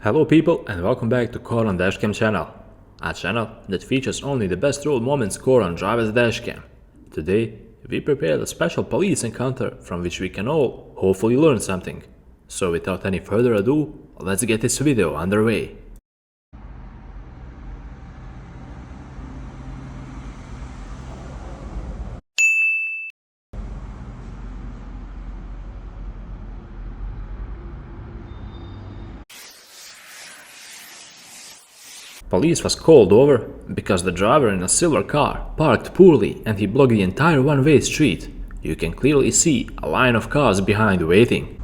Hello people and welcome back to Core on DashCam channel, a channel that features only the best road moments Core on driver's dashcam. Today we prepared a special police encounter from which we can all hopefully learn something. So without any further ado, let's get this video underway. Police was called over because the driver in a silver car parked poorly and he blocked the entire one-way street. You can clearly see a line of cars behind waiting.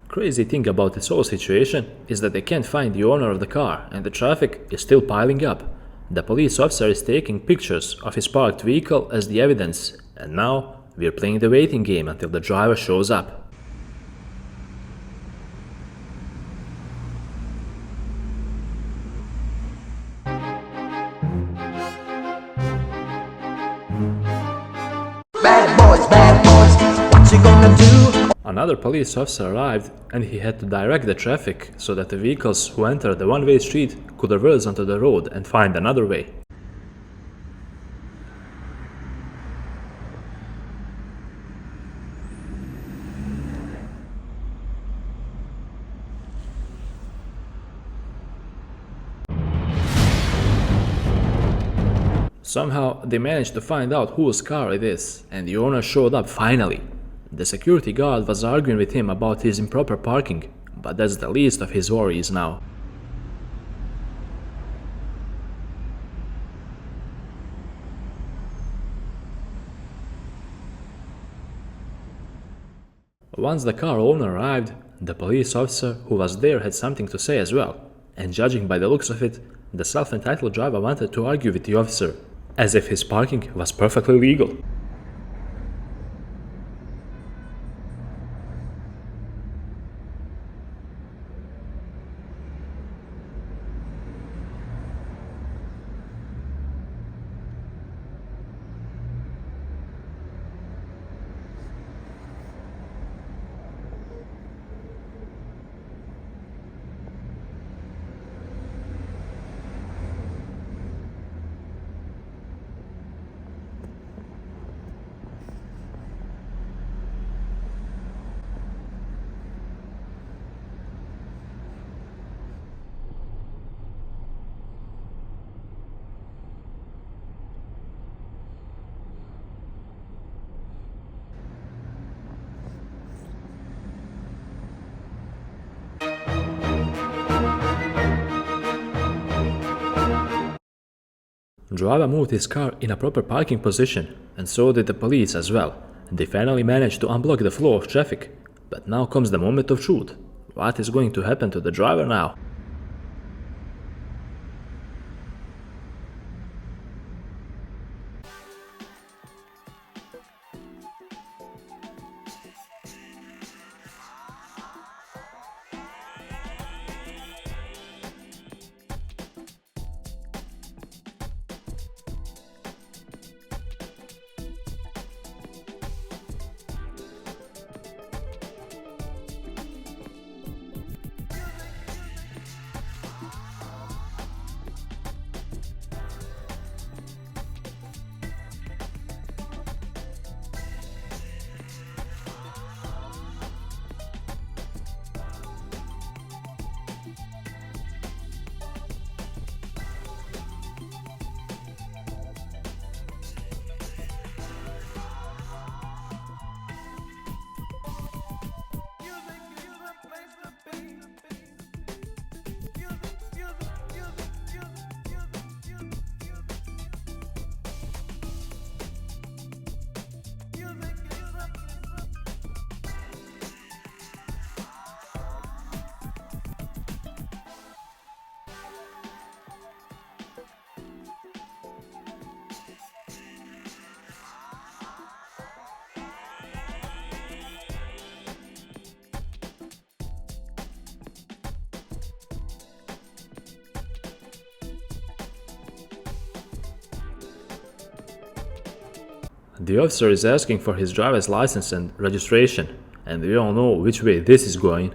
Crazy thing about this whole situation is that they can't find the owner of the car and the traffic is still piling up. The police officer is taking pictures of his parked vehicle as the evidence, and now we're playing the waiting game until the driver shows up. Bad boys, what you gonna do? Another police officer arrived and he had to direct the traffic so that the vehicles who entered the one-way street could reverse onto the road and find another way. Somehow they managed to find out whose car it is, and the owner showed up finally. The security guard was arguing with him about his improper parking, but that's the least of his worries now. Once the car owner arrived, the police officer who was there had something to say as well, and judging by the looks of it, the self-entitled driver wanted to argue with the officer, as if his parking was perfectly legal. Driver moved his car in a proper parking position, and so did the police as well. They finally managed to unblock the flow of traffic. But now comes the moment of truth. What is going to happen to the driver now? The officer is asking for his driver's license and registration, and we all know which way this is going.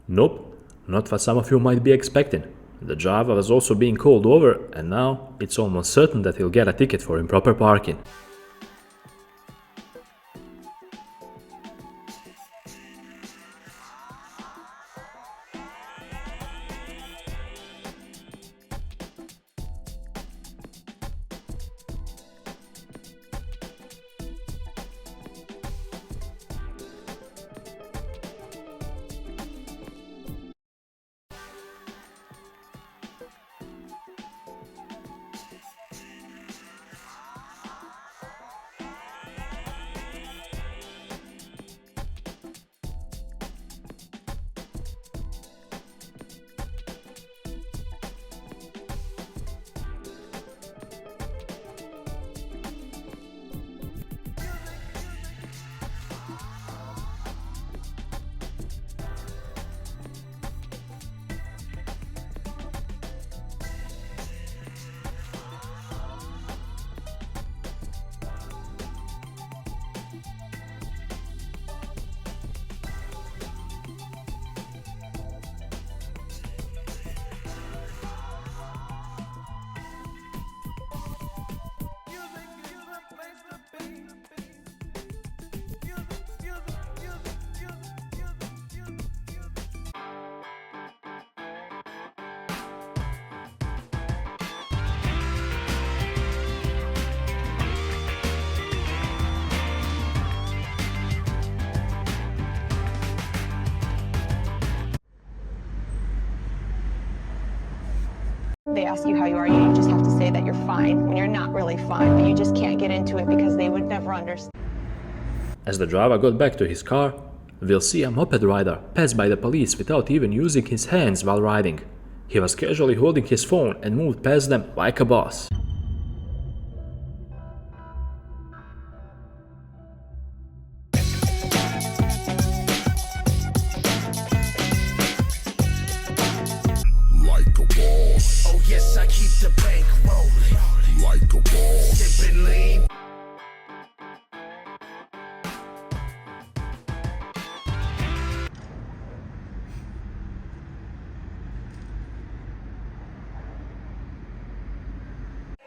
Nope, not what some of you might be expecting. The driver was also being called over, and now it's almost certain that he'll get a ticket for improper parking. They ask you how you are, you just have to say that you're fine when you're not really fine, but you just can't get into it because they would never understand. As the driver got back to his car, we'll see a moped rider pass by the police without even using his hands while riding. He was casually holding his phone and moved past them like a boss. Like a boss. Oh yes, I keep the bank rolling. Like a boss. Sipping lean.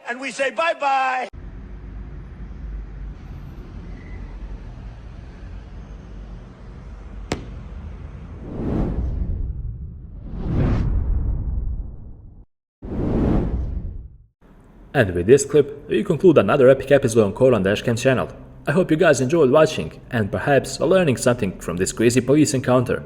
And we say bye-bye. And with this clip, we conclude another epic episode on Code on DashCam channel. I hope you guys enjoyed watching and perhaps learning something from this crazy police encounter.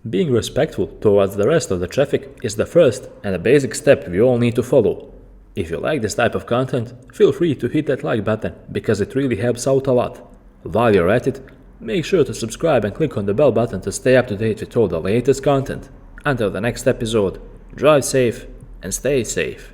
Being respectful towards the rest of the traffic is the first and a basic step we all need to follow. If you like this type of content, feel free to hit that like button because it really helps out a lot. While you're at it, make sure to subscribe and click on the bell button to stay up to date with all the latest content. Until the next episode, drive safe and stay safe.